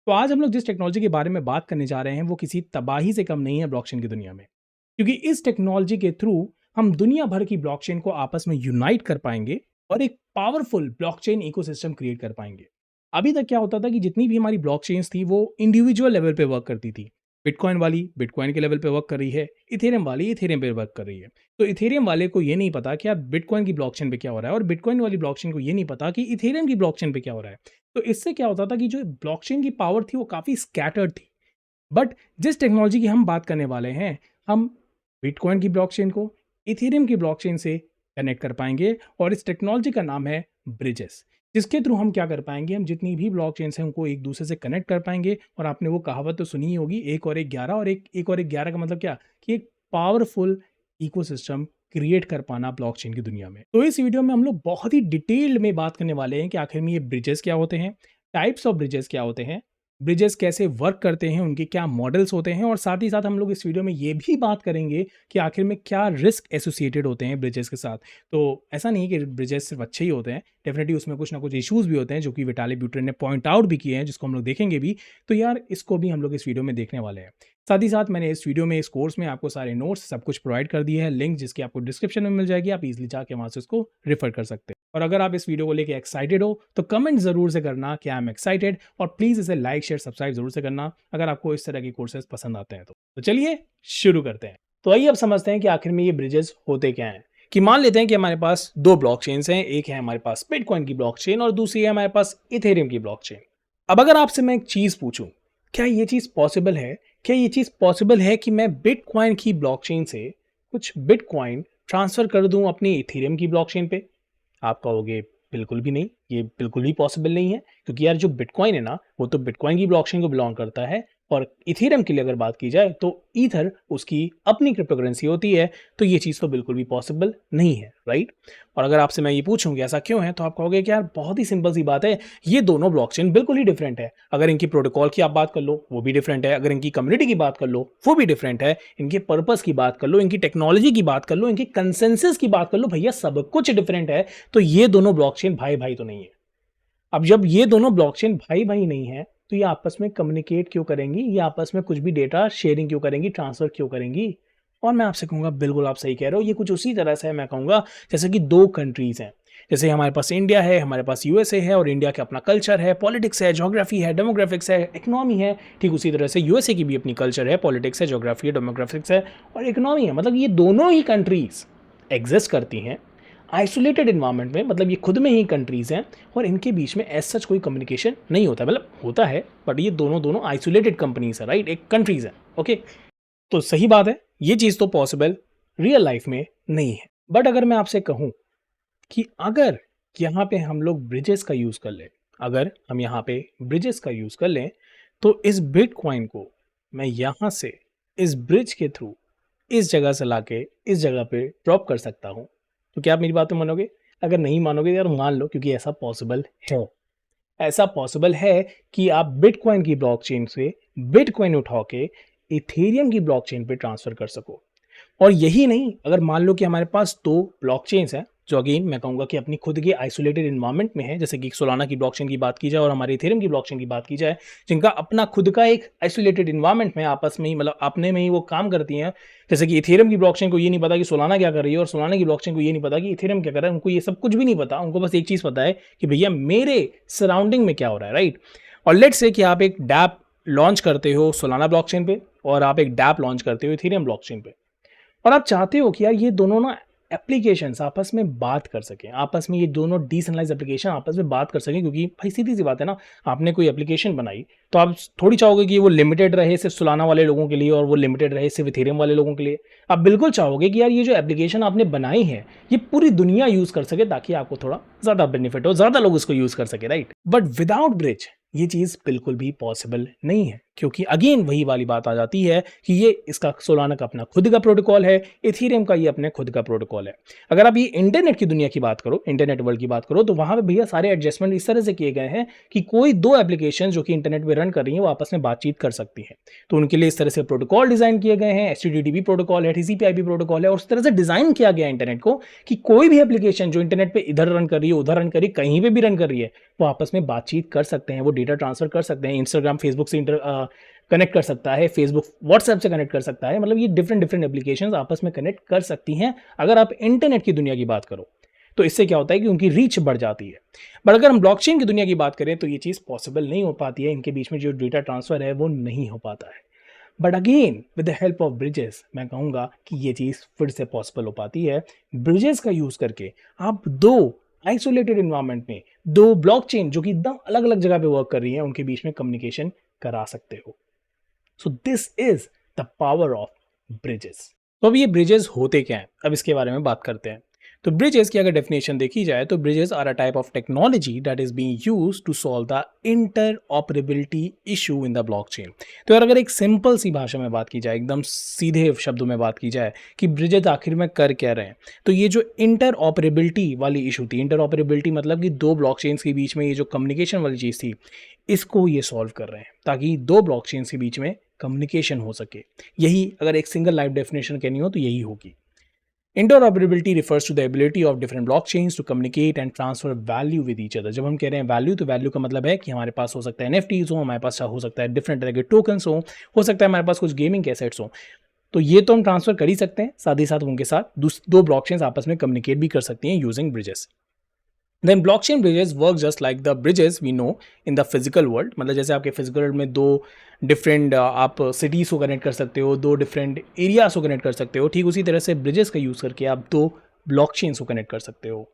तो आज हम लोग जिस टेक्नोलॉजी के बारे में बात करने जा रहे हैं वो किसी तबाही से कम नहीं है ब्लॉकचेन की दुनिया में। क्योंकि इस टेक्नोलॉजी के थ्रू हम दुनिया भर की ब्लॉकचेन को आपस में यूनाइट कर पाएंगे और एक पावरफुल ब्लॉकचेन इकोसिस्टम क्रिएट कर पाएंगे। अभी तक क्या होता था कि जितनी भी हमारी ब्लॉकचेन्स थी वो इंडिविजुअल लेवल पे वर्क करती थी। बिटकॉइन वाली बिटकॉइन के लेवल पे वर्क कर रही है, इथेरियम वाली इथेरियम पे वर्क कर रही है। तो इथेरियम वाले को ये नहीं पता कि यार बिटकॉइन की ब्लॉकचेन पे क्या हो रहा है, और बिटकॉइन वाली ब्लॉकचेन को ये नहीं पता कि इथेरियम की ब्लॉकचेन पे क्या हो रहा है। तो इससे क्या होता था कि जो ब्लॉकचेन की पावर थी वो काफ़ी स्कैटर्ड थी। बट जिस टेक्नोलॉजी की हम बात करने वाले हैं, हम बिटकॉइन की ब्लॉकचेन को इथेरियम की ब्लॉकचेन से कनेक्ट कर पाएंगे, और इस टेक्नोलॉजी का नाम है ब्रिजेस। जिसके थ्रू हम क्या कर पाएंगे, हम जितनी भी ब्लॉकचेन्स हैं उनको एक दूसरे से कनेक्ट कर पाएंगे। और आपने वो कहावत तो सुनी ही होगी, एक और एक 11, और एक और एक 11 का मतलब क्या, कि एक पावरफुल इकोसिस्टम क्रिएट कर पाना ब्लॉकचेन की दुनिया में। तो इस वीडियो में हम लोग बहुत ही डिटेल्ड में बात करने वाले हैं कि आखिर में ये ब्रिजेस क्या होते हैं, टाइप्स ऑफ ब्रिजेस क्या होते हैं, ब्रिजेस कैसे वर्क करते हैं, उनके क्या मॉडल्स होते हैं, और साथ ही साथ हम लोग इस वीडियो में ये भी बात करेंगे कि आखिर में क्या रिस्क एसोसिएटेड होते हैं ब्रिजेस के साथ। तो ऐसा नहीं कि ब्रिजेस सिर्फ अच्छे ही होते हैं, डेफिनेटली उसमें कुछ ना कुछ इश्यूज भी होते हैं जो कि विटाली ब्यूटेन ने पॉइंट आउट भी किए हैं, जिसको हम लोग देखेंगे भी। तो यार इसको भी हम लोग इस वीडियो में देखने वाले हैं। साथ ही साथ मैंने इस वीडियो में, इस कोर्स में आपको सारे नोट्स सब कुछ प्रोवाइड कर दिए हैं, लिंक जिसकी आपको डिस्क्रिप्शन में मिल जाएगी, आप इजीली जाके वहां से उसको रेफर कर सकते हैं। और अगर आप इस वीडियो को लेके एक्साइटेड हो तो कमेंट जरूर से करना कि आई एम एक्साइटेड, और प्लीज इसे लाइक शेयर सब्सक्राइब जरूर से करना अगर आपको इस तरह के कोर्सेज पसंद आते हैं। तो चलिए शुरू करते हैं। तो आइए अब समझते हैं कि आखिर में ये ब्रिजेस होते क्या हैं। कि मान लेते हैं कि हमारे पास दो ब्लॉकचेन्स हैं, एक है हमारे पास बिटकॉइन की ब्लॉकचेन और दूसरी है हमारे पास इथेरियम की ब्लॉकचेन। अब अगर आपसे मैं एक चीज पूछूं, क्या ये चीज पॉसिबल है, क्या ये चीज पॉसिबल है कि मैं बिटकॉइन की ब्लॉकचेन से कुछ बिटकॉइन ट्रांसफर कर दूं अपनी इथेरियम की ब्लॉकचेन पे? आप कहोगे बिल्कुल भी नहीं, ये बिल्कुल भी पॉसिबल नहीं है, क्योंकि यार जो बिटकॉइन है ना, वो तो बिटकॉइन की ब्लॉकचेन को बिलोंग करता है, और इथेरियम के लिए अगर बात की जाए तो ईथर उसकी अपनी क्रिप्टोकरेंसी होती है। तो ये चीज़ तो बिल्कुल भी पॉसिबल नहीं है, राइट? और अगर आपसे मैं ये पूछूं कि ऐसा क्यों है, तो आप कहोगे कि यार बहुत ही सिंपल सी बात है, ये दोनों ब्लॉकचेन बिल्कुल ही डिफरेंट है। अगर इनकी प्रोटोकॉल की आप बात कर लो वो भी डिफरेंट है, अगर इनकी कम्युनिटी की बात कर लो वो भी डिफरेंट है, इनके पर्पस की बात कर लो, इनकी टेक्नोलॉजी की बात कर लो, इनकी कंसेंसस की बात कर लो, भैया सब कुछ डिफरेंट है। तो ये दोनों ब्लॉकचेन भाई भाई तो नहीं है। अब जब ये दोनों ब्लॉकचेन भाई भाई नहीं है, तो ये आपस में कम्युनिकेट क्यों करेंगी, ये आपस में कुछ भी डेटा शेयरिंग क्यों करेंगी, ट्रांसफर क्यों करेंगी? और मैं आपसे कहूंगा बिल्कुल आप सही कह रहे हो, ये कुछ उसी तरह से है, मैं कहूंगा जैसे कि दो कंट्रीज हैं। जैसे हमारे पास इंडिया है, हमारे पास यूएसए है, और इंडिया का अपना कल्चर है, पॉलिटिक्स है, ज्योग्राफी है, डेमोग्राफिक्स है, इकोनॉमी है। ठीक उसी तरह से यूएसए की भी अपनी कल्चर है, पॉलिटिक्स है, ज्योग्राफी है, डेमोग्राफिक्स है, और इकोनॉमी है। मतलब ये दोनों ही कंट्रीज एग्जिस्ट करती हैं आइसोलेटेड इन्वायरमेंट में, मतलब ये खुद में ही कंट्रीज हैं, और इनके बीच में एज सच कोई कम्युनिकेशन नहीं होता। मतलब होता है, बट ये दोनों दोनों आइसोलेटेड कंपनीज है, राइट, एक कंट्रीज है। ओके, तो सही बात है, ये चीज़ तो पॉसिबल रियल लाइफ में नहीं है। बट अगर मैं आपसे कहूँ कि अगर यहाँ पे हम लोग ब्रिजेस का यूज़ कर लें, अगर हम यहाँ पे ब्रिजेस का यूज़ कर लें, तो इस बिटकॉइन को मैं यहाँ से इस ब्रिज के थ्रू इस जगह से लाके इस जगह पे ड्रॉप कर सकता हूँ। तो क्या आप मेरी बात में मानोगे? अगर नहीं मानोगे यार मान लो, क्योंकि ऐसा पॉसिबल है। ऐसा पॉसिबल है कि आप बिटकॉइन की ब्लॉकचेन से बिटकॉइन उठा के इथेरियम की ब्लॉकचेन पे ट्रांसफर कर सको। और यही नहीं, अगर मान लो कि हमारे पास दो ब्लॉकचेन्स हैं जो अगेन मैं कहूँगा कि अपनी खुद की आइसोलेटेड इन्वायरमेंट में है, जैसे कि सोलाना की ब्लॉकचेन की बात की जाए और हमारी इथेरियम की ब्लॉकचेन की बात की जाए, जिनका अपना खुद का एक आइसोलेटेड इन्वायरमेंट में आपस में ही, मतलब अपने में ही वो काम करती हैं। जैसे कि इथेरियम की ब्लॉकचेन को ये नहीं पता कि सोलाना क्या कर रही है, और सोलाना की ब्लॉकचेन को ये नहीं पता कि इथेरियम क्या कर रहा है। उनको ये सब कुछ भी नहीं पता, उनको बस एक चीज़ पता है कि भैया मेरे सराउंडिंग में क्या हो रहा है, राइट? और लेट्स से कि आप एक डैप लॉन्च करते हो सोलाना ब्लॉकचेन पे, और आप एक डैप लॉन्च करते हो इथेरियम ब्लॉकचेन पे, और आप चाहते हो कि यार ये दोनों ना एप्लीकेशंस आपस में बात कर सकें, आपस में ये दोनों डिसेंट्रलाइज्ड एप्लीकेशन आपस में बात कर सकें। क्योंकि भाई सीधी सी बात है ना, आपने कोई एप्लीकेशन बनाई तो आप थोड़ी चाहोगे कि वो लिमिटेड रहे सिर्फ सोलाना वाले लोगों के लिए, और वो लिमिटेड रहे सिर्फ इथेरियम वाले लोगों के लिए। आप बिल्कुल चाहोगे कि यार ये जो एप्लीकेशन आपने बनाई है ये पूरी दुनिया यूज कर सके, ताकि आपको थोड़ा ज्यादा बेनिफिट हो, ज्यादा लोग उसको यूज कर सके, राइट? बट विदाउट ब्रिज ये चीज बिल्कुल भी पॉसिबल नहीं है। क्योंकि अगेन वही वाली बात आ जाती है कि ये इसका सोलाना का अपना खुद का प्रोटोकॉल है, इथेरियम का ये अपने खुद का प्रोटोकॉल है। अगर आप ये इंटरनेट की दुनिया की बात करो, इंटरनेट वर्ल्ड की बात करो, तो वहाँ पे भैया सारे एडजस्टमेंट इस तरह से किए गए हैं कि कोई 2 एप्लीकेशन जो कि इंटरनेट पे रन कर रही हैं, वो आपस में बातचीत कर सकती हैं। तो उनके लिए इस तरह से प्रोटोकॉल डिज़ाइन किए गए हैं, एचटीटीपी प्रोटोकॉल है, टीसीपी/आईपी प्रोटोकॉल है और उस तरह से डिज़ाइन किया गया है इंटरनेट को कि कोई भी एप्लीकेशन जो इंटरनेट पे इधर रन कर रही है, उधर रन कर रही है, कहीं पे भी रन कर रही है, वो आपस में बातचीत कर सकते हैं, वो डेटा ट्रांसफर कर सकते हैं। इंस्टाग्राम, फेसबुक से कनेक्ट कर सकता है, फेसबुक व्हाट्सएप से कनेक्ट कर सकता है। मतलब ये डिफरेंट डिफरेंट एप्लीकेशंस आपस में कनेक्ट कर सकती हैं अगर आप इंटरनेट की दुनिया की बात करो। तो इससे क्या होता है कि उनकी रीच बढ़ जाती है। बट अगर हम ब्लॉकचेन की दुनिया की बात करें तो ये चीज़ पॉसिबल नहीं हो पाती है, इनके बीच में जो डेटा ट्रांसफर है वो नहीं हो पाता है। But again with the help of bridges मैं कहूँगा कि ये चीज़ फिर से पॉसिबल हो पाती है। ब्रिजेस का यूज़ करके आप 2 आइसोलेटेड एनवायरनमेंट में 2 ब्लॉकचेन जो कि एकदम अलग-अलग जगह पे वर्क कर रही हैं, उनके बीच में कम्युनिकेशन करा सकते हो। So this is the power of bridges. तो अब ये ब्रिजेस होते क्या हैं, अब इसके बारे में बात करते हैं। तो ब्रिजेस की अगर डेफिनेशन देखी जाए तो bridges are a type of technology that is being used to solve the interoperability issue in the blockchain. तो यार अगर एक सिंपल सी भाषा में बात की जाए, एकदम सीधे शब्दों में बात की जाए कि ब्रिजेस आखिर में कर क्या रहे हैं, तो ये जो इंटरऑपरेबिलिटी वाली इशू थी, इंटरऑपरेबिलिटी मतलब कि 2 ब्लॉकचेन्स के बीच में ये जो कम्युनिकेशन वाली चीज़ थी, इसको ये सॉल्व कर रहे हैं ताकि 2 ब्लॉकचेन्स के बीच में कम्युनिकेशन हो सके। यही अगर एक सिंगल लाइफ डेफिनेशन कहनी हो तो यही होगी। Interoperability refers to the ability of different blockchains to communicate and transfer value with each other. जब हम कह रहे हैं वैल्यू, तो वैल्यू का मतलब है कि हमारे पास हो सकता है एनएफटीज हो, हमारे पास हो सकता है डिफरेंट तरह के टोकन्स हो सकता है हमारे पास कुछ गेमिंग एसेट्स हो। तो ये तो हम ट्रांसफर कर ही सकते हैं, साथ ही साथ उनके साथ 2 ब्लॉकचेन्स आपस में कम्युनिकेट भी कर सकती हैं using bridges. Then blockchain bridges work just like the bridges we know in the physical world। मतलब जैसे आपके फिजिकल वर्ल्ड में 2 डिफरेंट आप सिटीज़ को कनेक्ट कर सकते हो, 2 डिफरेंट एरियाज को कनेक्ट कर सकते हो, ठीक उसी तरह से ब्रिजेस का यूज़ करके आप 2 ब्लॉकचेन्स को कनेक्ट कर सकते हो।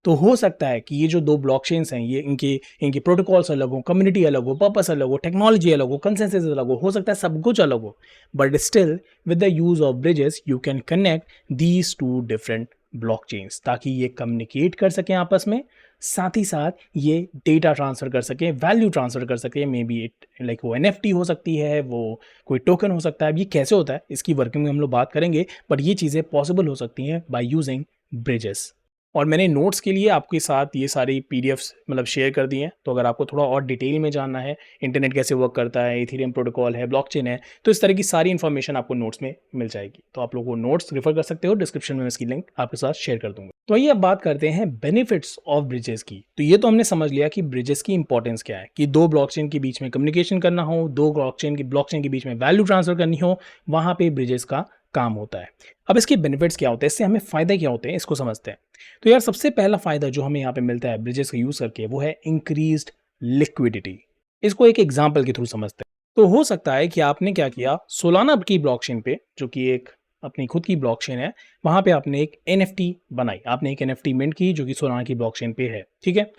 तो हो सकता है कि ये जो 2 ब्लॉकचेन्स हैं, ये इनके इनके प्रोटोकॉल्स अलग हो, कम्युनिटी अलग हो, पर्पस अलग हो, टेक्नोलॉजी अलग हो, कंसेंसस अलग हो सकता है सब कुछ अलग हो, but still with the use of bridges you can connect these 2 different blockchains ताकि ये कम्युनिकेट कर सकें आपस में, साथ ही साथ ये डेटा ट्रांसफ़र कर सकें, वैल्यू ट्रांसफ़र कर सकें। मे बी इट लाइक वो एनएफटी हो सकती है, वो कोई टोकन हो सकता है। अब ये कैसे होता है इसकी वर्किंग में हम लोग बात करेंगे, बट ये चीज़ें पॉसिबल हो सकती हैं बाय यूजिंग ब्रिजेस। और मैंने नोट्स के लिए आपके साथ ये सारी पीडीएफ्स मतलब शेयर कर दी हैं, तो अगर आपको थोड़ा और डिटेल में जानना है, इंटरनेट कैसे वर्क करता है, इथेरियम प्रोटोकॉल है, ब्लॉकचेन है, तो इस तरह की सारी इन्फॉर्मेशन आपको नोट्स में मिल जाएगी। तो आप लोग वो नोट्स रेफर कर सकते हो, डिस्क्रिप्शन में मैं इसकी लिंक आपके साथ शेयर कर दूंगा। तो आइए अब बात करते हैं बेनिफिट्स ऑफ ब्रिजेस की। तो ये तो हमने समझ लिया कि ब्रिजेस की इंपॉर्टेंस क्या है, कि 2 ब्लॉकचेन के बीच में कम्युनिकेशन करना हो, 2 ब्लॉकचेन के बीच में वैल्यू ट्रांसफर करनी हो, वहाँ पे ब्रिजेस का काम होता है। अब इसके बेनिफिट्स क्या होते हैं, इससे हमें फ़ायदे क्या होते हैं, इसको समझते हैं। तो यार सबसे पहला फ़ायदा जो हमें यहाँ पे मिलता है ब्रिजेस का यूज़ करके, वो है इंक्रीज्ड लिक्विडिटी। इसको एक एग्जांपल के थ्रू समझते हैं। तो हो सकता है कि आपने क्या किया, सोलाना की ब्लॉकचेन पे, जो कि एक अपनी खुद की ब्लॉकचेन है, वहाँ पे आपने एक एनएफटी बनाई, आपने एक एनएफटी मिंट की जो कि सोलाना की ब्लॉकचेन पे है, ठीक है।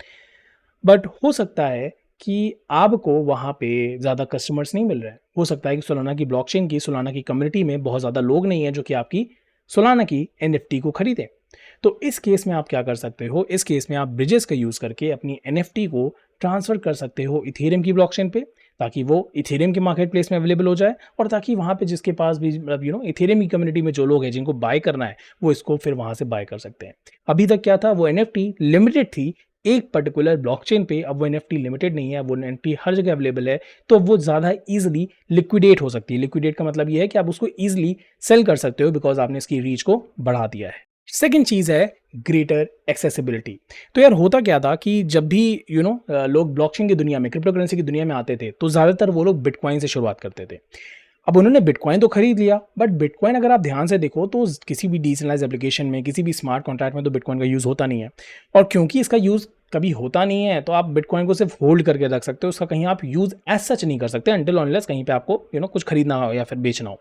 बट हो सकता है कि आपको वहाँ पे ज़्यादा कस्टमर्स नहीं मिल रहे हैं। हो सकता है कि सोलाना की ब्लॉकचेन की, सोलाना की कम्युनिटी में बहुत ज़्यादा लोग नहीं हैं जो कि आपकी सोलाना की एनएफटी को खरीदें। तो इस केस में आप क्या कर सकते हो, इस केस में आप ब्रिजेस का यूज़ करके अपनी एनएफटी को ट्रांसफ़र कर सकते हो इथेरियम की ब्लॉकचेन पे, ताकि वो इथेरियम के मार्केट प्लेस में अवेलेबल हो जाए, और ताकि वहाँ पे जिसके पास भी मतलब इथेरियम की कम्युनिटी में जो लोग हैं जिनको बाय करना है, वो इसको फिर वहाँ से बाय कर सकते हैं। अभी तक क्या था, वो एनएफटी लिमिटेड थी एक पर्टिकुलर ब्लॉकचेन पे, अब वो एनएफटी लिमिटेड नहीं है, वो एनएफटी हर जगह अवेलेबल है, तो वो ज़्यादा ईजिली लिक्विडेट हो सकती है। लिक्विडेट का मतलब ये है कि आप उसको ईजिली सेल कर सकते हो, बिकॉज आपने इसकी रीच को बढ़ा दिया है। सेकेंड चीज़ है ग्रेटर एक्सेसिबिलिटी। तो यार होता क्या था कि जब भी लोग ब्लॉकचेन की दुनिया में, क्रिप्टो करेंसी की दुनिया में आते थे, तो ज़्यादातर वो लोग बिटकॉइन से शुरुआत करते थे। अब उन्होंने बिटकॉइन तो खरीद लिया, बट बिटकॉइन अगर आप ध्यान से देखो तो किसी भी डिसेंट्रलाइज एप्लीकेशन में, किसी भी स्मार्ट कॉन्ट्रैक्ट में तो बिटकॉइन का यूज़ होता नहीं है। और क्योंकि इसका यूज़ कभी होता नहीं है, तो आप बिटकॉइन को सिर्फ होल्ड करके रख सकते हो, उसका कहीं आप यूज़ एज सच नहीं कर सकते अनटिल अनलेस कहीं पे आपको कुछ खरीदना हो या फिर बेचना हो।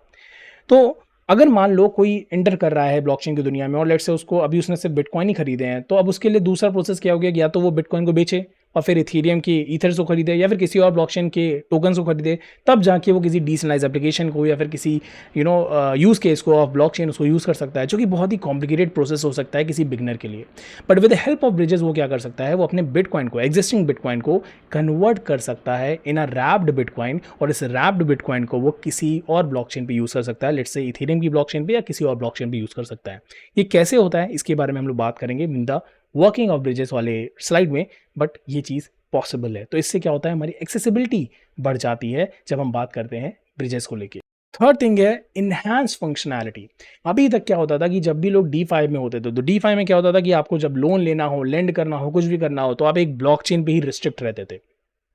तो अगर मान लो कोई एंटर कर रहा है ब्लॉकचेन की दुनिया में, और लेट्स से उसको अभी उसने सिर्फ बिटकॉइन ही खरीदे हैं, तो अब उसके लिए दूसरा प्रोसेस क्या हो गया कि या तो वो बिटकॉइन को बेचे, और फिर इथेरियम के ईथर्स को खरीदे या फिर किसी और ब्लॉकचेन के टोकन्स को खरीदे, तब जाके वो किसी डिसेंट्रलाइज्ड एप्लीकेशन को या फिर किसी यूज़ केस को ऑफ ब्लॉकचेन उसको यूज़ कर सकता है, जो कि बहुत ही कॉम्प्लिकेटेड प्रोसेस हो सकता है किसी बिगनर के लिए। But with the help of bridges वो क्या कर सकता है, वो अपने बिटकॉइन को, एग्जिस्टिंग बिटकॉइन को कन्वर्ट कर सकता है इन अ रैप्ड बिटकॉइन, और इस रैप्ड बिटकॉइन को वो किसी और ब्लॉकचेन पे यूज़ कर सकता है, लेट्स से इथेरियम की ब्लॉकचेन पे या किसी और ब्लॉकचेन पे यूज़ कर सकता है। ये कैसे होता है इसके बारे में हम लोग बात करेंगे in the working of bridges वाले स्लाइड में, बट ये चीज़ पॉसिबल है। तो इससे क्या होता है, हमारी एक्सेसिबिलिटी बढ़ जाती है जब हम बात करते हैं ब्रिजेस को लेके। थर्ड थिंग है इनहैंस फंक्शनैलिटी। अभी तक क्या होता था कि जब भी लोग DeFi में होते थे, तो DeFi में क्या होता था कि आपको जब लोन लेना हो, लेंड करना हो, कुछ भी करना हो, तो आप एक ब्लॉकचेन पे ही रिस्ट्रिक्ट रहते थे,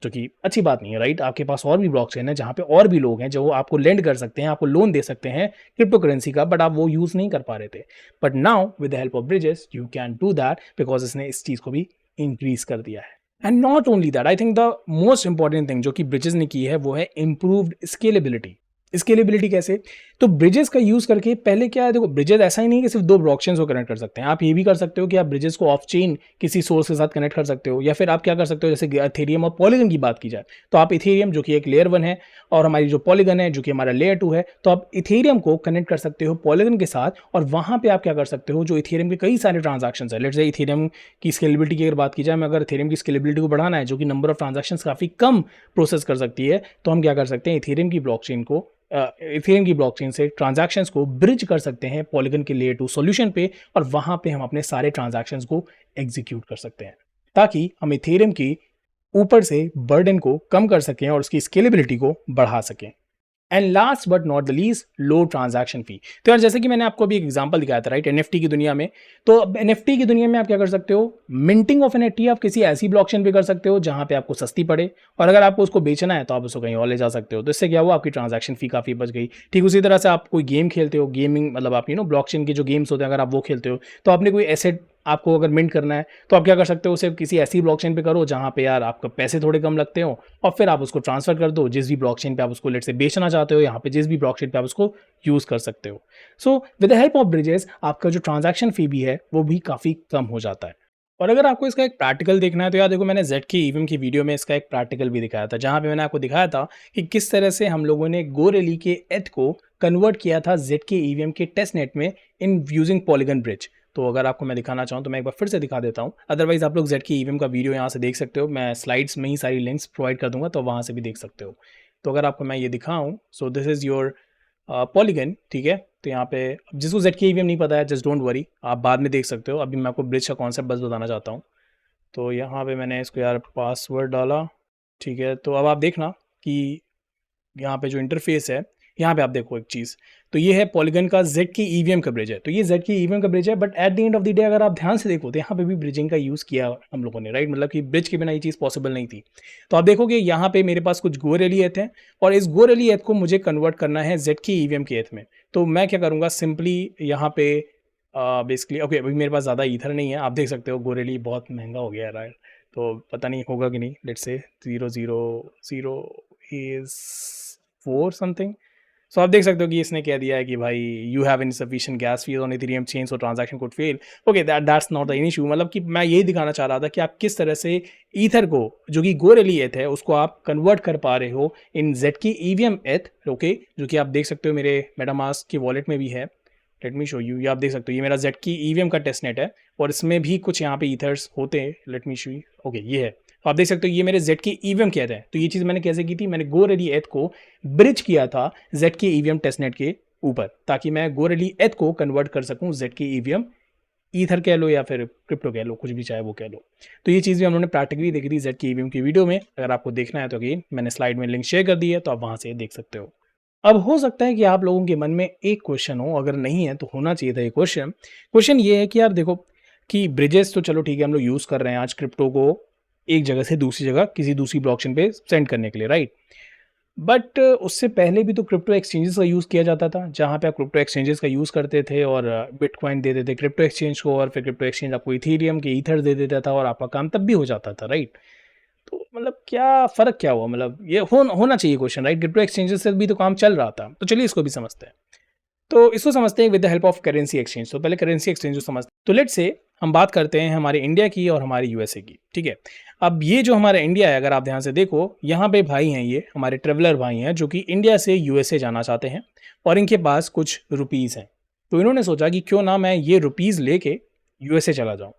जो कि अच्छी बात नहीं है, राइट। आपके पास और भी ब्लॉकचेन है जहाँ पे और भी लोग हैं जो आपको लेंड कर सकते हैं, आपको लोन दे सकते हैं क्रिप्टो करेंसी का, बट आप वो यूज़ नहीं कर पा रहे थे। But now with the help of bridges you can do that, because इसने इस चीज़ को भी इंक्रीज कर दिया है। And not only that, I think the most important thing जो कि ब्रिजेस ने की है वो है इम्प्रूव्ड स्केलेबिलिटी। स्केलेबिलिटी कैसे, तो ब्रिजेस का यूज करके पहले क्या है, देखो ब्रिजेस ऐसा ही नहीं कि सिर्फ दो ब्लॉकचेन्स को कनेक्ट कर सकते हैं, आप ये भी कर सकते हो कि आप ब्रिजेस को ऑफ चेन किसी सोर्स के साथ कनेक्ट कर सकते हो, या फिर आप क्या कर सकते हो, जैसे इथेरियम और पॉलीगन की बात की जाए, तो आप इथेरियम जो कि एक लेयर 1 है और हमारी जो पॉलीगन है जो कि हमारा लेयर 2 है, तो आप इथेरियम को कनेक्ट कर सकते हो पॉलीगन के साथ, और वहां पे आप क्या कर सकते हो, जो इथेरियम के कई सारे ट्रांजैक्शंस है, लेट्स से इथेरियम की स्केलेबिलिटी की अगर बात की जाए, मैं अगर इथेरियम की स्केलेबिलिटी को बढ़ाना है, जो कि नंबर ऑफ ट्रांजैक्शंस काफी कम प्रोसेस कर सकती है, तो हम क्या कर सकते हैं, इथेरियम की ब्लॉकचेन से ट्रांजैक्शंस को ब्रिज कर सकते हैं पॉलीगन के लेयर 2 सॉल्यूशन पे, और वहां पे हम अपने सारे ट्रांजैक्शंस को एग्जीक्यूट कर सकते हैं, ताकि हम इथेरियम की ऊपर से बर्डन को कम कर सकें और उसकी स्केलेबिलिटी को बढ़ा सकें। And last but not the least, low transaction fee. तो यार जैसे कि मैंने आपको अभी एक एग्जांपल दिखाया था, राइट, एनएफटी की दुनिया में, तो अब एनएफटी की दुनिया में आप क्या कर सकते हो, मिंटिंग ऑफ एनएफटी आप किसी ऐसी ब्लॉकचेन पे कर सकते हो जहां पे आपको सस्ती पड़े, और अगर आपको उसको बेचना है तो आप उसको कहीं और ले जा सकते हो, तो इससे क्या हुआ, आपकी ट्रांजैक्शन फी काफी बच गई। ठीक उसी तरह से आप कोई गेम खेलते हो, गेमिंग मतलब आप ब्लॉकचेन के जो गेम्स होते हैं अगर आप वो खेलते हो, तो आपने कोई एसेट आपको अगर मिंट करना है, तो आप क्या कर सकते हो, उसे किसी ऐसी ब्लॉकचेन पे करो जहां पे यार आपका पैसे थोड़े कम लगते हो, और फिर आप उसको ट्रांसफर कर दो जिस भी ब्लॉकचेन पे आप उसको लेट से बेचना चाहते हो, यहाँ पे जिस भी ब्लॉकचेन पे आप उसको यूज कर सकते हो। So with the help of bridges आपका जो ट्रांजैक्शन फी भी है वो भी काफी कम हो जाता है। और अगर आपको इसका एक प्रैक्टिकल देखना है, तो यार देखो मैंने जेड के ईवीएम की वीडियो में इसका एक प्रैक्टिकल भी दिखाया था, जहां पे मैंने आपको दिखाया था कि किस तरह से हम लोगों ने गोरेली के एथ को कन्वर्ट किया था जेड के ईवीएम के टेस्ट नेट में इन यूजिंग पॉलीगन ब्रिज। तो अगर आपको मैं दिखाना चाहूँ तो मैं एक बार फिर से दिखा देता हूँ, अदरवाइज आप लोग जेड के ईवीएम का वीडियो यहाँ से देख सकते हो, मैं स्लाइड्स में ही सारी लिंक्स प्रोवाइड कर दूंगा, तो वहाँ से भी देख सकते हो। तो अगर आपको मैं ये दिखाऊँ, so this is your polygon, ठीक है। तो यहाँ पे जिसको जेड के ईवीएम नहीं पता है, जस्ट डोंट वरी, आप बाद में देख सकते हो, अभी मैं आपको ब्रिज का कॉन्सेप्ट बस बताना चाहता हूँ। तो यहाँ पे मैंने इसको यार पासवर्ड डाला, ठीक है। तो अब आप देखना कि यहाँ पे जो इंटरफेस है, यहाँ पे आप देखो एक चीज़, तो ये है पॉलीगन का जेड के ईवीएम का ब्रिज है, तो ये जेड के ईवीएम का ब्रिज है, but at the end of the day अगर आप ध्यान से देखो तो यहाँ पे भी ब्रिजिंग का यूज़ किया हम लोगों ने, राइट, मतलब कि ब्रिज के बिना ये चीज़ पॉसिबल नहीं थी। तो आप देखोगे यहाँ पे मेरे पास कुछ गोरेली एथ हैं, और इस गोरेली एथ को मुझे कन्वर्ट करना है जेड के ईवीएम के एथ में। तो मैं क्या करूँगा, सिंपली यहाँ पे बेसिकली ओके, अभी मेरे पास ज़्यादा ईथर नहीं है, आप देख सकते हो गोरेली बहुत महंगा हो गया है, राइट, तो पता नहीं होगा कि नहीं, लेट्स से 000 इज 4 समथिंग। सो आप देख सकते हो कि इसने कह दिया है कि भाई you have insufficient gas fees on Ethereum chain so transaction could fail. Okay, that's not the issue, मतलब कि मैं यही दिखाना चाह रहा था कि आप किस तरह से ईथर को, जो कि गोरेली एथ है, उसको आप कन्वर्ट कर पा रहे हो इन जेड की ईवीएम एथ, ओके, जो कि आप देख सकते हो मेरे मेटामास्क की वॉलेट में भी है। लेट मी शो यू, ये आप देख सकते हो, ये मेरा जेड की ईवीएम का टेस्ट नेट है, और इसमें भी कुछ यहाँ पे ईथर्स होते हैं, let me show you, okay ये है। तो आप देख सकते हो ये मेरे जेड की ईवीएम के एथ है। तो ये चीज़ मैंने कैसे की थी, मैंने गोरेली एथ को ब्रिज किया था जेड के ईवीएम टेस्टनेट के ऊपर, ताकि मैं गोरेली एथ को कन्वर्ट कर सकूं जेड के ईवीएम ईथर कह लो या फिर क्रिप्टो कह लो, कुछ भी चाहे वो कह लो। तो ये चीज़ भी हम लोगों ने प्रैक्टिकली देखी थी जेड के ईवीएम की वीडियो में, अगर आपको देखना है तो अगेन मैंने स्लाइड में लिंक शेयर कर दी है, तो आप वहाँ से देख सकते हो। अब हो सकता है कि आप लोगों के मन में एक क्वेश्चन हो, अगर नहीं है तो होना चाहिए था ये क्वेश्चन ये है कि यार देखो कि ब्रिजेस तो चलो ठीक है हम लोग यूज़ कर रहे हैं आज क्रिप्टो को एक जगह से दूसरी जगह किसी दूसरी ब्लॉकचेन पे सेंड करने के लिए, राइट, बट उससे पहले भी तो क्रिप्टो एक्सचेंजेस का यूज़ किया जाता था, जहाँ पे आप क्रिप्टो एक्सचेंजेस का यूज़ करते थे और बिटकॉइन दे देते थे क्रिप्टो एक्सचेंज को, और फिर क्रिप्टो एक्सचेंज आपको इथेरियम के ईथर दे देता था, और आपका काम तब भी हो जाता था, राइट। तो मतलब क्या फ़र्क क्या हुआ, मतलब ये होना चाहिए क्वेश्चन, राइट, क्रिप्टो एक्सचेंजेस से भी तो काम चल रहा था, तो चलिए इसको भी समझते हैं। तो इसको समझते हैं with the help of currency exchange. तो पहले करेंसी एक्सचेंज को समझते हैं। तो लेट्स से हम बात करते हैं हमारे इंडिया की और हमारे यूएसए की, ठीक है। अब ये जो हमारा इंडिया है, अगर आप ध्यान से देखो, यहाँ पे भाई हैं, ये हमारे ट्रैवलर भाई हैं जो कि इंडिया से यूएसए जाना चाहते हैं और इनके पास कुछ रुपीज़ हैं। तो इन्होंने सोचा कि क्यों ना मैं ये रुपीज़ लेके यूएसए चला जाऊँ।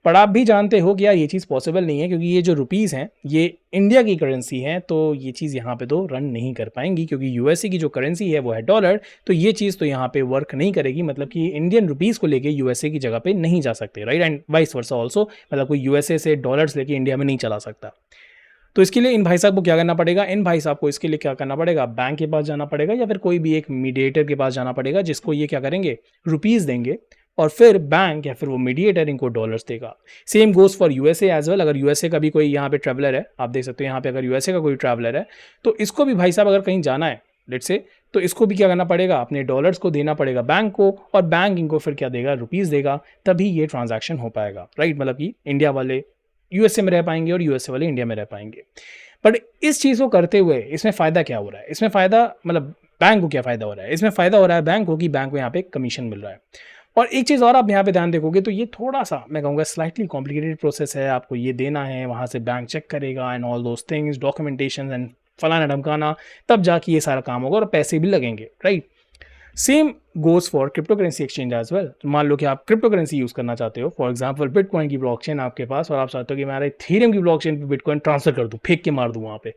पर आप भी जानते हो कि यार ये चीज़ पॉसिबल नहीं है, क्योंकि ये जो रुपीज़ हैं ये इंडिया की करेंसी है, तो ये चीज़ यहाँ पे तो रन नहीं कर पाएंगी, क्योंकि यूएसए की जो करेंसी है वो है डॉलर। तो ये चीज़ तो यहाँ पे वर्क नहीं करेगी, मतलब कि इंडियन रुपीज़ को लेके यूएसए की जगह पे नहीं जा सकते, right, and vice versa also, मतलब कोई यूएसए से डॉलर्स लेके इंडिया में नहीं चला सकता। तो इसके लिए इन भाई साहब को क्या करना पड़ेगा, इन भाई साहब को इसके लिए क्या करना पड़ेगा, बैंक के पास जाना पड़ेगा या फिर कोई भी एक मीडिएटर के पास जाना पड़ेगा, जिसको ये क्या करेंगे, रुपीज़ देंगे, और फिर बैंक या फिर वो मीडिएटर इनको डॉलर्स देगा। Same goes for USA as well. अगर यूएसए का भी कोई यहाँ पे ट्रैवलर है, आप देख सकते हो यहाँ पे अगर यूएसए का कोई ट्रैवलर है, तो इसको भी भाई साहब अगर कहीं जाना है लेट्स से, तो इसको भी क्या करना पड़ेगा, अपने डॉलर्स को देना पड़ेगा बैंक को, और बैंक इनको फिर क्या देगा, रुपीज़ देगा, तभी ये ट्रांजैक्शन हो पाएगा, राइट। मतलब कि इंडिया वाले यूएसए में रह पाएंगे और यूएसए वाले इंडिया में रह पाएंगे। बट इस चीज़ को करते हुए इसमें फ़ायदा क्या हो रहा है, इसमें फ़ायदा मतलब बैंक को क्या फ़ायदा हो रहा है, इसमें फ़ायदा हो रहा है बैंक को कि बैंक को यहाँ पे कमीशन मिल रहा है। और एक चीज़ और आप यहाँ पे ध्यान देखोगे तो ये थोड़ा-सा मैं कहूँगा स्लाइटली कॉम्प्लिकेटेड प्रोसेस है। आपको ये देना है, वहाँ से बैंक चेक करेगा and all those things, documentation and फलाना-ढमकाना, तब जाके ये सारा काम होगा और पैसे भी लगेंगे, right? Same goes for crypto currency exchange as well. तो मान लो कि आप क्रिप्टो करेंसी यूज़ करना चाहते हो, फॉर एग्जांपल बिटकॉइन की ब्लॉकचेन आपके पास, और आप चाहते हो कि मैं इथेरियम की ब्लॉकचेन पे बिटकॉइन ट्रांसफ़र कर दूँ, फेंक के मार दूँ वहाँ पे।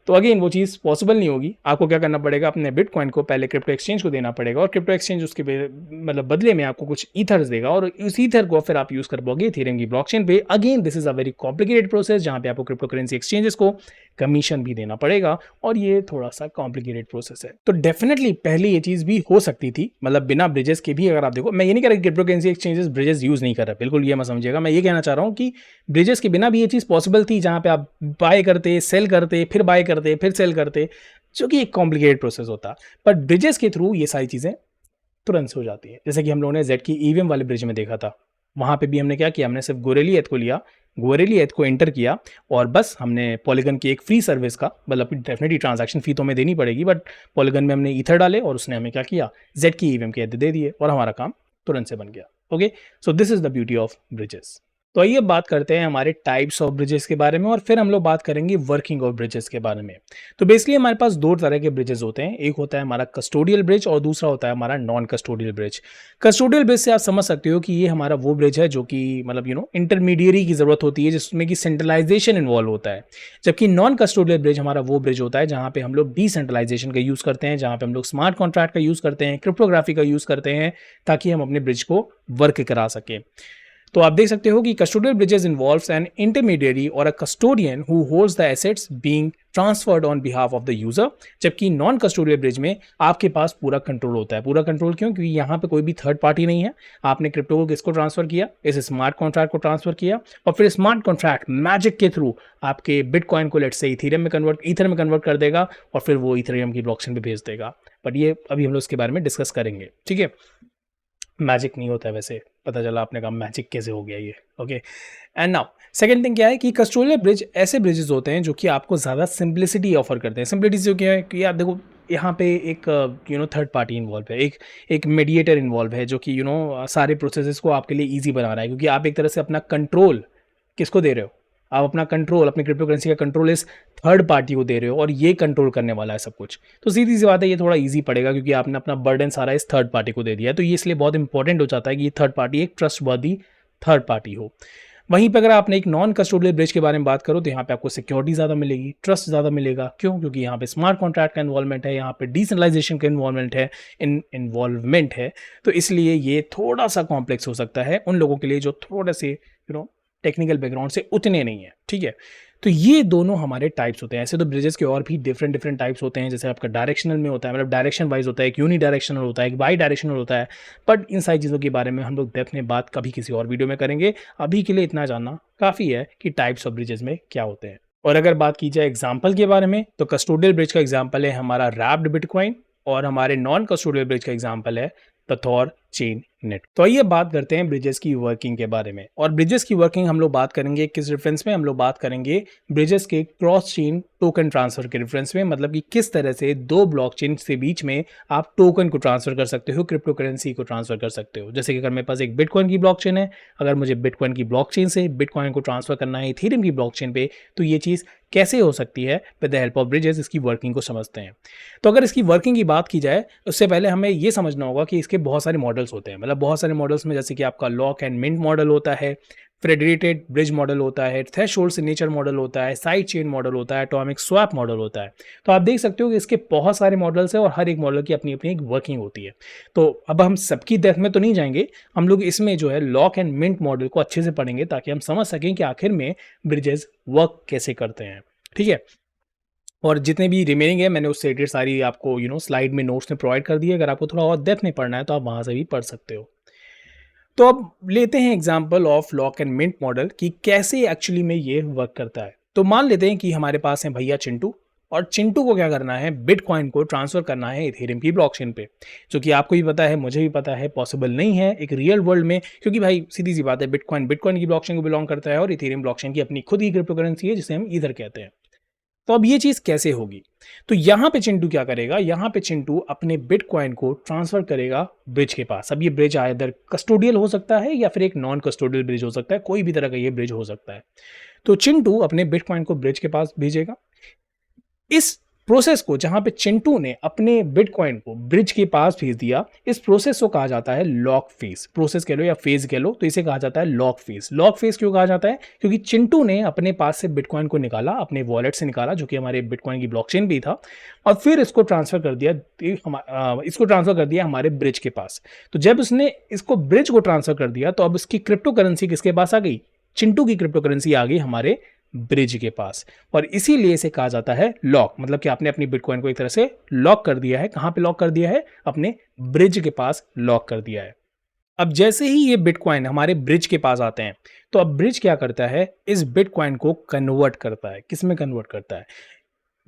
तो अगेन वो चीज़ पॉसिबल नहीं होगी। आपको क्या करना पड़ेगा, अपने बिटकॉइन को पहले क्रिप्टो एक्सचेंज को देना पड़ेगा, और क्रिप्टो एक्सचेंज उसके मतलब बदले में आपको कुछ ईथर्स देगा, और उस ईथर को फिर आप यूज़ कर पाओगे इथेरियम की ब्लॉकचेन पे। Again this is a very complicated process, जहाँ पे आपको क्रिप्टो करेंसी एक्सचेंजेस को कमीशन भी देना पड़ेगा, और ये थोड़ा सा कॉम्प्लिकेटेड प्रोसेस है। तो डेफिनेटली पहले ये चीज़ भी हो सकती थी, मतलब बिना ब्रिजेस के भी। अगर आप देखो, मैं ये नहीं कह रहा कि crypto currency exchanges bridges use नहीं कर रहा, बिल्कुल ये मत समझिएगा। मैं ये कहना चाह रहा हूँ कि ब्रिजेस के बिना भी ये चीज़ पॉसिबल थी, जहाँ पे आप बाय करते, सेल करते, फिर बाय करते, फिर सेल करते, जो कि एक कॉम्प्लिकेटेड प्रोसेस होता। बट ब्रिजेस के थ्रू ये सारी चीज़ें तुरंत से हो जाती है। जैसे कि हम लोगों ने जेड की ईवीएम वाले ब्रिज में देखा था, वहाँ पे भी हमने क्या किया, हमने सिर्फ गोरेली एथ को लिया, गोरेली एथ को एंटर किया, और बस हमने पॉलीगन की एक फ्री सर्विस का, मतलब डेफिनेटली ट्रांजैक्शन फी तो हमें देनी पड़ेगी, बट पॉलीगन में हमने ईथर डाले और उसने हमें क्या किया, जेड की ईवीएम के एथ दे दिए, और हमारा काम तुरंत से बन गया। Okay, so this is the beauty of bridges. तो आइए बात करते हैं हमारे टाइप्स ऑफ ब्रिजेस के बारे में, और फिर हम लोग बात करेंगे वर्किंग ऑफ ब्रिजेस के बारे में। तो बेसिकली हमारे पास दो तरह के ब्रिजेस होते हैं, एक होता है हमारा कस्टोडियल ब्रिज और दूसरा होता है हमारा non custodial bridge. Custodial bridge से आप समझ सकते हो कि ये हमारा वो ब्रिज है जो कि मतलब इंटरमीडियरी की ज़रूरत होती है, जिसमें कि सेंट्रलाइजेशन इन्वॉल्व होता है। जबकि नॉन कस्टोडियल ब्रिज हमारा वो ब्रिज होता है जहाँ पे हम लोग डिसेंट्रलाइजेशन का यूज़ करते हैं, जहाँ पे हम लोग स्मार्ट कॉन्ट्रैक्ट का यूज़ करते हैं, क्रिप्टोग्राफी का यूज़ करते हैं, ताकि हम अपने ब्रिज को वर्क करा सकें। तो आप देख सकते हो कि custodial bridges involves an intermediary और a custodian who holds the assets being transferred on behalf of the user. जबकि नॉन कस्टोडियल ब्रिज में आपके पास पूरा कंट्रोल होता है। पूरा कंट्रोल क्यों? क्योंकि यहाँ पे कोई भी थर्ड पार्टी नहीं है। आपने क्रिप्टो को किसको ट्रांसफर किया? इस स्मार्ट कॉन्ट्रैक्ट को ट्रांसफर किया, और फिर स्मार्ट कॉन्ट्रैक्ट मैजिक के थ्रू आपके बिटकॉइन को लेट्स से ईथर में कन्वर्ट कर देगा, और फिर वो इथेरियम की ब्लॉकचेन पे भेज देगा। बट ये अभी हम लोग इसके बारे में डिस्कस करेंगे, ठीक है। मैजिक नहीं होता है वैसे, पता चला आपने कहा मैजिक कैसे हो गया ये। Okay, and now second thing क्या है कि कस्टोडियल ब्रिज ऐसे ब्रिजेस होते हैं जो कि आपको ज़्यादा सिंप्लिसिटी ऑफर करते हैं। सिंप्लिसिटी जो क्या है कि आप देखो, यहाँ पे एक थर्ड पार्टी इन्वॉल्व है, एक मीडिएटर इन्वॉल्व है, जो कि सारे प्रोसेसेस को आपके लिए ईजी बना रहा है, क्योंकि आप एक तरह से अपना कंट्रोल किसको दे रहे हो, आप अपना कंट्रोल, अपनी क्रिप्टो करेंसी का कंट्रोल इस थर्ड पार्टी को दे रहे हो, और ये कंट्रोल करने वाला है सब कुछ। तो सीधी सी बात है, ये थोड़ा इजी पड़ेगा, क्योंकि आपने अपना बर्डन सारा इस थर्ड पार्टी को दे दिया है। तो ये इसलिए बहुत इंपॉर्टेंट हो जाता है कि ये थर्ड पार्टी एक ट्रस्टवर्दी थर्ड पार्टी हो। वहीं पर अगर आपने एक नॉन कस्टोडियल ब्रिज के बारे में बात करो, तो यहाँ पे आपको सिक्योरिटी ज़्यादा मिलेगी, ट्रस्ट ज़्यादा मिलेगा। क्यों? क्योंकि यहाँ पे स्मार्ट कॉन्ट्रैक्ट का इन्वॉल्वमेंट है, यहाँ पे डिसेंट्रलाइजेशन का इन्वॉल्वमेंट है। तो इसलिए ये थोड़ा सा कॉम्प्लेक्स हो सकता है उन लोगों के लिए जो थोड़े से टेक्निकल बैकग्राउंड से उतने नहीं है, ठीक है। तो ये दोनों हमारे टाइप्स होते हैं। ऐसे तो ब्रिजेस के और भी डिफरेंट टाइप्स होते हैं, जैसे आपका डायरेक्शनल में होता है, मतलब डायरेक्शन वाइज होता है, एक यूनी डायरेक्शनल होता है, एक बाई डायरेक्शनल होता है। बट इन सारी चीज़ों के बारे में हम लोग डेप्थ में बात कभी किसी और वीडियो में करेंगे। अभी के लिए इतना जानना काफ़ी है कि टाइप्स ऑफ ब्रिजेस में क्या होते हैं। और अगर बात की जाए एग्जाम्पल के बारे में, तो कस्टोडियल ब्रिज का एग्जाम्पल है हमारा रैप्ड बिटकॉइन, और हमारे नॉन कस्टोडियल ब्रिज का एग्जाम्पल है the the Thor chain net. तो आइए बात करते हैं ब्रिजेस की वर्किंग के बारे में। और ब्रिजेस की वर्किंग हम लोग बात करेंगे किस रेफरेंस में, हम लोग बात करेंगे ब्रिजेस के क्रॉस चेन टोकन ट्रांसफर के रेफरेंस में। मतलब कि किस तरह से दो ब्लॉकचेन से बीच में आप टोकन को ट्रांसफर कर सकते हो, क्रिप्टो करेंसी को ट्रांसफर कर सकते हो। जैसे कि अगर मेरे पास एक बिटकॉइन की ब्लॉकचेन है, अगर मुझे बिटकॉइन की ब्लॉकचेन से बिटकॉइन को ट्रांसफर करना है इथेरियम की ब्लॉकचेन पे, तो ये चीज़ कैसे हो सकती है with the help of bridges, इसकी वर्किंग को समझते हैं। तो अगर इसकी वर्किंग की बात की जाए उससे पहले हमें ये समझना होगा कि इसके बहुत सारे मॉडल्स होते हैं। मतलब बहुत सारे मॉडल्स में जैसे कि आपका लॉक एंड मिंट मॉडल होता है, फेडरेटेड ब्रिज मॉडल होता है, थ्रेशोल्ड सिग्नेचर मॉडल होता है, साइड चेन मॉडल होता है, एटॉमिक स्वैप मॉडल होता है। तो आप देख सकते हो कि इसके बहुत सारे मॉडल्स हैं और हर एक मॉडल की अपनी अपनी एक वर्किंग होती है। तो अब हम सबकी डेप्थ में तो नहीं जाएंगे, हम लोग इसमें जो है लॉक एंड मिंट मॉडल को अच्छे से पढ़ेंगे ताकि हम समझ सकें कि आखिर में ब्रिजेस वर्क कैसे करते हैं। ठीक है, और जितने भी रिमेनिंग है मैंने उससे रिलेटेड सारी आपको स्लाइड में नोट्स में प्रोवाइड कर दी है। अगर आपको थोड़ा और डेप्थ में पढ़ना है तो आप वहाँ से भी पढ़ सकते हो। तो अब लेते हैं example of lock and mint model कि कैसे एक्चुअली में ये वर्क करता है। तो मान लेते हैं कि हमारे पास है भैया चिंटू, और चिंटू को क्या करना है, बिटकॉइन को ट्रांसफर करना है इथेरियम की ब्लॉकचेन पे, जो कि आपको भी पता है, मुझे भी पता है, पॉसिबल नहीं है एक रियल वर्ल्ड में, क्योंकि भाई सीधी सी बात है, बिटकॉइन बिटकॉइन की ब्लॉकचेन को बिलोंग करता है और इथेरियम ब्लॉकचेन की अपनी खुद की क्रिप्टो करेंसी है जिसे हम ईथर कहते हैं। तो अब ये चीज कैसे होगी? तो यहां पे चिंटू क्या करेगा, यहां पे चिंटू अपने बिटकॉइन को ट्रांसफर करेगा ब्रिज के पास। अब ये ब्रिज आइदर कस्टोडियल हो सकता है या फिर एक नॉन कस्टोडियल ब्रिज हो सकता है, कोई भी तरह का ये ब्रिज हो सकता है। तो चिंटू अपने बिटकॉइन को ब्रिज के पास भेजेगा। इस प्रोसेस को, जहां पे चिंटू ने अपने बिटकॉइन को ब्रिज के पास भेज दिया, इस प्रोसेस को कहा जाता है लॉक फेज। प्रोसेस कह लो या फेज कह लो, तो इसे कहा जाता है लॉक फेज। लॉक फेज क्यों कहा जाता है? क्योंकि चिंटू ने अपने पास से बिटकॉइन को निकाला, अपने वॉलेट से निकाला, जो कि हमारे बिटकॉइन की ब्लॉकचेन भी था, और फिर इसको ट्रांसफर कर दिया, हमारे ब्रिज के पास। तो जब उसने इसको ब्रिज को ट्रांसफर कर दिया, तो अब उसकी क्रिप्टो करेंसी किसके पास आ गई? चिंटू की क्रिप्टो करेंसी आ गई हमारे ब्रिज के पास। और इसीलिए इसे कहा जाता है लॉक। मतलब कि आपने अपनी बिटकॉइन को एक तरह से लॉक कर दिया है। कहां पे लॉक कर दिया है? अपने ब्रिज के पास लॉक कर दिया है। अब जैसे ही ये बिटकॉइन हमारे ब्रिज के पास आते हैं, तो अब ब्रिज क्या करता है, इस बिटकॉइन को कन्वर्ट करता है। किस में कन्वर्ट करता है?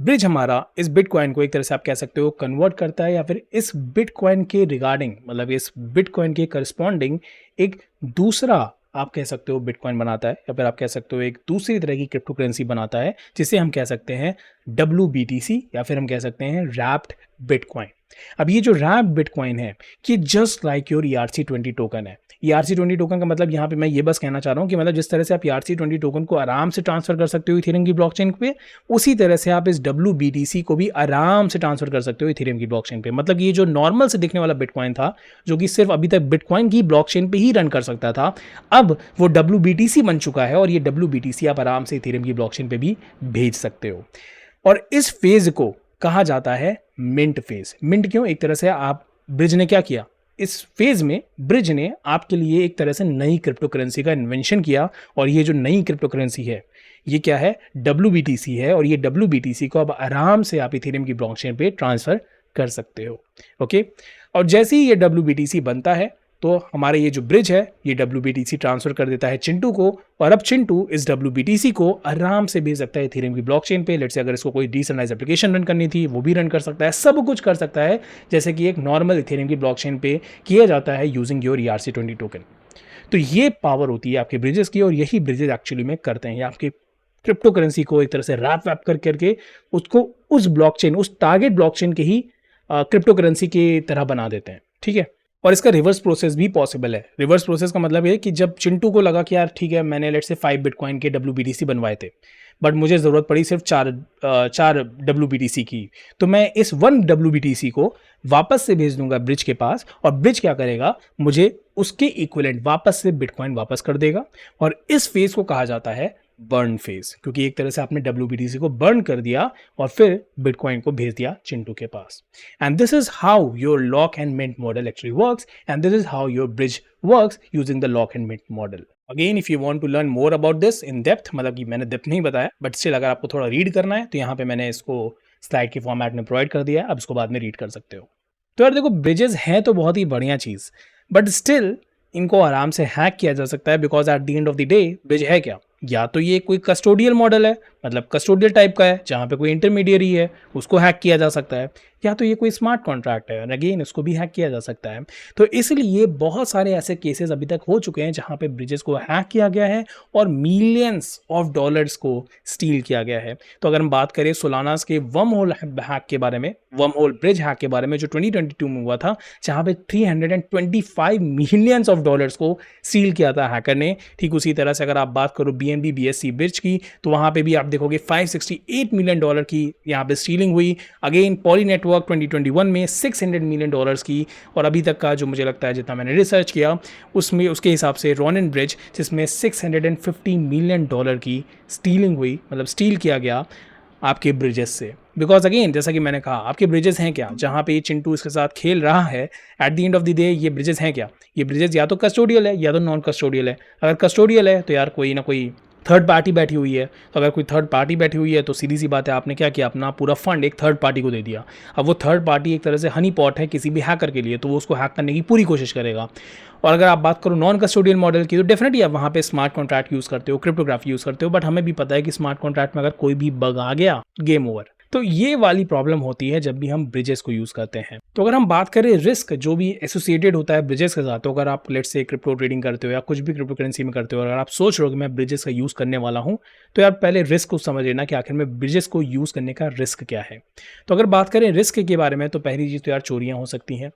ब्रिज हमारा इस बिटकॉइन को एक तरह से आप कह सकते हो कन्वर्ट करता है, या फिर इस बिटकॉइन के रिगार्डिंग, मतलब इस बिटकॉइन के करस्पॉन्डिंग एक दूसरा, आप कह सकते हो बिटकॉइन बनाता है, या फिर आप कह सकते हो एक दूसरी तरह की क्रिप्टो करेंसी बनाता है, जिसे हम कह सकते हैं WBTC, या फिर हम कह सकते हैं रैप्ड बिटकॉइन। अब ये जो रैप्ड बिटकॉइन है, ये just like your ERC20 token है। ERC20 टोकन का मतलब यहाँ पे मैं ये बस कहना चाह रहा हूँ कि मतलब जिस तरह से आप ERC20 टोकन को आराम से ट्रांसफर कर सकते हो इथेरियम की ब्लॉकचेन पे, उसी तरह से आप इस WBTC को भी आराम से ट्रांसफर कर सकते हो इथेरियम की ब्लॉकचेन पे। मतलब ये जो नॉर्मल से दिखने वाला बिटकॉइन था, जो कि सिर्फ अभी तक बिटकॉइन की ब्लॉकचेन पे ही रन कर सकता था, अब वो WBTC बन चुका है, और ये WBTC आप आराम से इथेरियम की ब्लॉकचेन पे भी भेज सकते हो। और इस फेज को कहा जाता है मिंट फेज। मिंट क्यों? एक तरह से आप, ब्रिज ने क्या किया, इस फेज में ब्रिज ने आपके लिए एक तरह से नई क्रिप्टो करेंसी का इन्वेंशन किया, और ये जो नई क्रिप्टो करेंसी है, ये क्या है? WBTC है। और ये WBTC को अब आराम से आप इथेरियम की ब्लॉकचेन पे ट्रांसफर कर सकते हो। ओके, और जैसे ही ये WBTC बनता है, तो हमारे ये जो ब्रिज है, ये WBTC ट्रांसफर कर देता है चिंटू को, और अब चिंटू इस WBTC को आराम से भेज सकता है इथेरियम की ब्लॉकचेन पे। लेट्स से अगर इसको कोई डिसेंट्रलाइज्ड एप्लीकेशन रन करनी थी, वो भी रन कर सकता है, सब कुछ कर सकता है, जैसे कि एक नॉर्मल इथेरियम की ब्लॉकचेन पे किया जाता है यूजिंग योर ERC20 टोकन। तो ये पावर होती है आपके ब्रिजेस की, और यही ब्रिजेस एक्चुअली में करते हैं। ये आपके क्रिप्टो करेंसी को एक तरह से रैप वैप करके उसको उस ब्लॉकचेन, उस टारगेट ब्लॉकचेन के ही क्रिप्टो करेंसी की तरह बना देते हैं। ठीक है, और इसका रिवर्स प्रोसेस भी पॉसिबल है। रिवर्स प्रोसेस का मतलब है कि जब चिंटू को लगा कि यार ठीक है, मैंने लेट से 5 बिटकॉइन के WBTC बनवाए थे, बट मुझे ज़रूरत पड़ी सिर्फ 4 WBTC की, तो मैं इस 1 WBTC को वापस से भेज दूंगा ब्रिज के पास, और ब्रिज क्या करेगा, मुझे उसके इक्विवेलेंट वापस से बिटकॉइन वापस कर देगा। और इस फेज को कहा जाता है बर्न फेज, क्योंकि एक तरह से आपने WBTC को बर्न कर दिया और फिर बिटकॉइन को भेज दिया चिंटू के पास। And this is how your lock and mint model actually works, and this is how your bridge works using the lock and mint model. Again if you want to learn more about this in depth, मतलब कि मैंने depth नहीं बताया, but still अगर आपको थोड़ा read करना है, तो यहाँ पे मैंने इसको स्लाइड के फॉर्मेट में प्रोवाइड कर दिया है, अब इसको बाद में रीड कर सकते हो। तो यार देखो, ब्रिजेस हैं तो बहुत ही बढ़िया चीज़, बट स्टिल इनको आराम से हैक किया जा सकता है, because at the end of the day bridge है क्या? या तो ये कोई कस्टोडियल मॉडल है, मतलब कस्टोडियल टाइप का है, जहाँ पे कोई इंटरमीडियरी है, उसको हैक किया जा सकता है, या तो ये कोई स्मार्ट कॉन्ट्रैक्ट है, अगेन इसको भी हैक किया जा सकता है। तो इसलिए बहुत सारे ऐसे केसेस अभी तक हो चुके हैं जहाँ पे ब्रिजेस को हैक किया गया है और मिलियंस ऑफ डॉलर्स को स्टील किया गया है। तो अगर हम बात करें सोलानास के वर्म होल हैक के बारे में, वर्म होल ब्रिज हैक के बारे में, जो 2022 में हुआ था, जहाँ पे 325 मिलियंस ऑफ डॉलर्स को स्टील किया था हैकर ने। ठीक उसी तरह से अगर आप बात करो BNB BSC ब्रिज की, तो वहाँ पे भी आप देखोगे 568 मिलियन डॉलर की यहाँ पे स्टीलिंग हुई। अगेन पॉली नेटवर्क 2021 में 600 मिलियन डॉलर्स की, और अभी तक का जो मुझे लगता है जितना मैंने रिसर्च किया उसमें उसके हिसाब से रोनिन ब्रिज, जिसमें 650 मिलियन डॉलर की स्टीलिंग हुई, मतलब स्टील किया गया आपके ब्रिजेस से। बिकॉज अगेन जैसा कि मैंने कहा, आपके ब्रिजेस हैं क्या, जहाँ पे ये चिंटू इसके साथ खेल रहा है, at the end of the day ये ब्रिजेस हैं क्या? ये ब्रिजेस या तो कस्टोडियल है या तो नॉन कस्टोडियल है। अगर कस्टोडियल है तो यार कोई ना कोई थर्ड पार्टी बैठी हुई है। तो अगर कोई थर्ड पार्टी बैठी हुई है तो सीधी सी बात है, आपने क्या किया, अपना पूरा फंड एक थर्ड पार्टी को दे दिया। अब वो थर्ड पार्टी एक तरह से हनी पॉट है किसी भी हैकर के लिए, तो वो उसको हैक करने की पूरी कोशिश करेगा। और अगर आप बात करो नॉन कस्टोडियल मॉडल की, तो डेफिनेटली आप वहाँ पे स्मार्ट कॉन्ट्रैक्ट यूज़ करते हो, क्रिप्टोग्राफी यूज़ करते हो, बट हमें भी पता है कि स्मार्ट कॉन्ट्रैक्ट में अगर कोई भी बग आ गया, गेम ओवर। तो ये वाली प्रॉब्लम होती है जब भी हम ब्रिजेस को यूज़ करते हैं। तो अगर हम बात करें रिस्क जो भी एसोसिएटेड होता है ब्रिजेस के साथ, तो अगर आप लेट्स से क्रिप्टो ट्रेडिंग करते हो या कुछ भी क्रिप्टो करेंसी में करते हो, अगर आप सोच रहे हो कि मैं ब्रिजेस का यूज़ करने वाला हूँ, तो यार पहले रिस्क को समझ लेना कि आखिर में ब्रिजेस को यूज़ करने का रिस्क क्या है। तो अगर बात करें रिस्क के बारे में, तो पहली चीज़ तो यार चोरियाँ हो सकती हैं।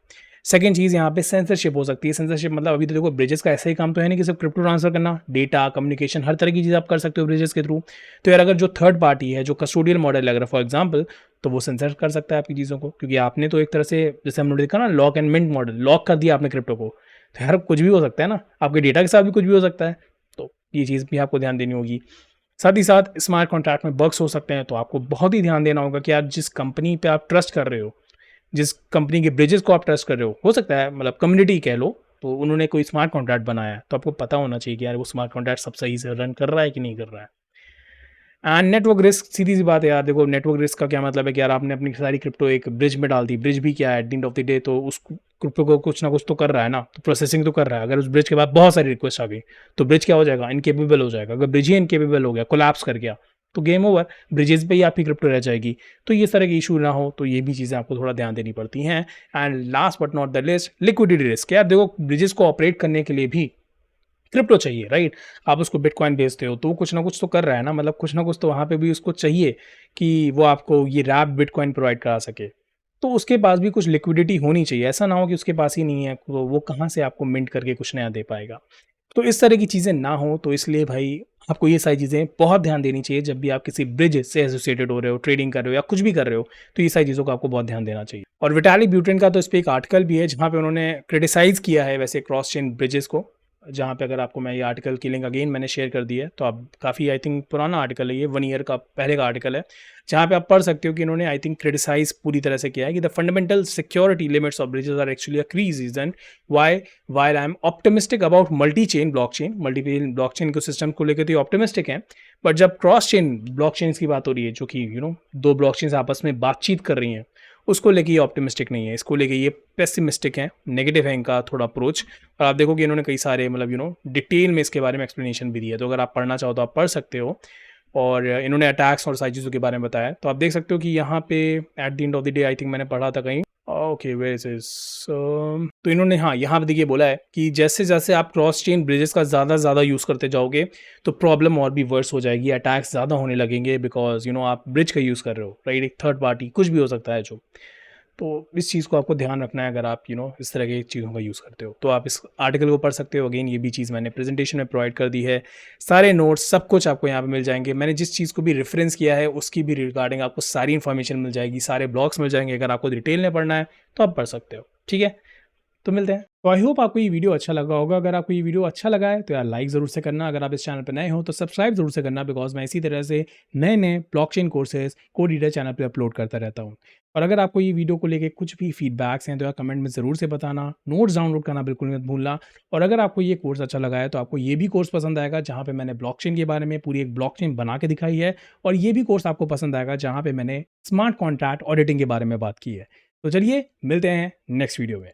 सेकंड चीज़ यहाँ पे सेंसरशिप हो सकती है। सेंसरशिप मतलब अभी तो देखो ब्रिजेस का ऐसा ही काम तो है नहीं कि सिर्फ क्रिप्टो ट्रांसफर करना, डेटा, कम्युनिकेशन, हर तरह की चीज़ आप कर सकते हो ब्रिजेस के थ्रू। तो यार अगर जो थर्ड पार्टी है, जो कस्टोडियल मॉडल है अगर फॉर एग्जाम्पल, तो वो सेंसर कर सकता है आपकी चीज़ों को, क्योंकि आपने तो एक तरह से जैसे हमने देखा ना lock and mint model, lock कर दिया आपने क्रिप्टो को, तो यार कुछ भी हो सकता है ना, आपके डेटा के साथ भी कुछ भी हो सकता है। तो ये चीज़ भी आपको ध्यान देनी होगी। साथ ही साथ स्मार्ट कॉन्ट्रैक्ट में बग्स हो सकते हैं, तो आपको बहुत ही ध्यान देना होगा कि यार जिस कंपनी पे आप ट्रस्ट कर रहे हो, जिस कंपनी के ब्रिजेस को आप ट्रस्ट कर रहे हो सकता है मतलब कम्युनिटी कह लो, तो उन्होंने कोई स्मार्ट कॉन्ट्रैक्ट बनाया है, तो आपको पता होना चाहिए कि यार वो स्मार्ट कॉन्ट्रैक्ट सब सही से रन कर रहा है कि नहीं कर रहा है। एंड नेटवर्क रिस्क, सीधी सी बात है यार, देखो नेटवर्क रिस्क का क्या मतलब है कि यार आपने अपनी सारी क्रिप्टो एक ब्रिज में डाल दी, ब्रिज भी क्या है at the end of the day, तो उस क्रिप्टो को कुछ ना कुछ तो कर रहा है ना, तो प्रोसेसिंग तो कर रहा है। अगर उस ब्रिज के बाद बहुत सारी रिक्वेस्ट आ गई, तो ब्रिज क्या हो जाएगा, इनकेपेबल हो जाएगा। अगर ब्रिज ही इनकेपेबल हो गया, कोलैप्स कर गया, तो गेम ओवर, ब्रिजेस पे ही आपकी क्रिप्टो रह जाएगी। तो ये तरह के इशू ना हो, तो ये भी चीज़ें आपको थोड़ा ध्यान देनी पड़ती हैं। And last but not the list, liquidity risk. यार देखो ब्रिजेस को ऑपरेट करने के लिए भी क्रिप्टो चाहिए, राइट? आप उसको बिटकॉइन बेचते हो तो वो कुछ ना कुछ तो कर रहा है ना, मतलब कुछ ना कुछ तो वहाँ पे भी उसको चाहिए कि वो आपको ये रैप बिटकॉइन प्रोवाइड करा सके। तो उसके पास भी कुछ लिक्विडिटी होनी चाहिए, ऐसा ना हो कि उसके पास ही नहीं है, तो वो कहाँ से आपको मिंट करके कुछ नया दे पाएगा। तो इस तरह की चीज़ें ना हो, तो इसलिए भाई आपको ये सारी चीज़ें बहुत ध्यान देनी चाहिए जब भी आप किसी ब्रिज से एसोसिएटेड हो रहे हो, ट्रेडिंग कर रहे हो या कुछ भी कर रहे हो, तो ये सारी चीज़ों का आपको बहुत ध्यान देना चाहिए। और विटाली ब्यूटेन का तो इस पे एक आर्टिकल भी है जहाँ पे उन्होंने क्रिटिसाइज़ किया है वैसे क्रॉस चेन ब्रिजेस को, जहाँ पे अगर आपको मैं ये आर्टिकल की लिंक अगेन मैंने शेयर कर दी है, तो आप काफ़ी आई थिंक पुराना आर्टिकल है ये, 1 ईयर का पहले का आर्टिकल है, जहाँ पे आप पढ़ सकते हो कि इन्होंने आई थिंक क्रिटिसाइज पूरी तरह से किया है कि the fundamental security limits of bridges are actually a key reason why while I am optimistic about multi chain blockchain को सिस्टम को लेकर तो ऑप्टिमिस्टिक है, बट जब क्रॉस चेन ब्लॉकचेन की बात हो रही है, जो कि दो ब्लॉकचेन आपस में बातचीत कर रही हैं, उसको लेके ये ऑप्टिमिस्टिक नहीं है, इसको लेके ये पेसिमिस्टिक है, नेगेटिव है इनका थोड़ा अप्रोच। और आप देखो कि इन्होंने कई सारे मतलब डिटेल में इसके बारे में एक्सप्लेनेशन भी दी है, तो अगर आप पढ़ना चाहो तो आप पढ़ सकते हो। और इन्होंने अटैक्स और सारी चीज़ों के बारे में बताया, तो आप देख सकते हो कि यहाँ पे at the end of the day I think मैंने पढ़ा था कहीं, ओके वेयर इज दिस, तो इन्होंने हाँ यहाँ पे देखिए बोला है कि जैसे जैसे आप क्रॉस चेन ब्रिजेस का ज़्यादा यूज़ करते जाओगे, तो प्रॉब्लम और भी वर्स हो जाएगी, अटैक्स ज़्यादा होने लगेंगे, बिकॉज आप ब्रिज का यूज़ कर रहे हो, राइट? एक थर्ड पार्टी कुछ भी हो सकता है जो, तो इस चीज़ को आपको ध्यान रखना है अगर आप इस तरह की चीज़ों का यूज़ करते हो। तो आप इस आर्टिकल को पढ़ सकते हो, अगेन ये भी चीज़ मैंने प्रेजेंटेशन में प्रोवाइड कर दी है, सारे नोट्स सब कुछ आपको यहाँ पे मिल जाएंगे, मैंने जिस चीज़ को भी रेफरेंस किया है उसकी भी रिगार्डिंग आपको सारी इन्फॉर्मेशन मिल जाएगी, सारे ब्लॉग्स मिल जाएंगे, अगर आपको डिटेल में पढ़ना है तो आप पढ़ सकते हो, ठीक है? तो मिलते हैं। तो आई होप आपको ये वीडियो अच्छा लगा होगा। अगर आपको ये वीडियो अच्छा लगा है तो यार लाइक ज़रूर से करना, अगर आप इस चैनल पर नए हो तो सब्सक्राइब ज़रूर से करना, बिकॉज मैं इसी तरह से नए नए blockchain courses code reader channel पे अपलोड करता रहता हूँ। और अगर आपको ये वीडियो को लेके कुछ भी फीडबैक्स हैं तो यार कमेंट में ज़रूर से बताना, नोट्स डाउनलोड करना बिल्कुल मत भूलना। और अगर आपको ये कोर्स अच्छा लगा है तो आपको ये भी कोर्स पसंद आएगा जहाँ पे मैंने ब्लॉकचेन के बारे में पूरी एक ब्लॉकचेन बना के दिखाई है, और ये भी कोर्स आपको पसंद आएगा जहाँ पे मैंने स्मार्ट कॉन्ट्रैक्ट ऑडिटिंग के बारे में बात की है। तो चलिए मिलते हैं नेक्स्ट वीडियो में।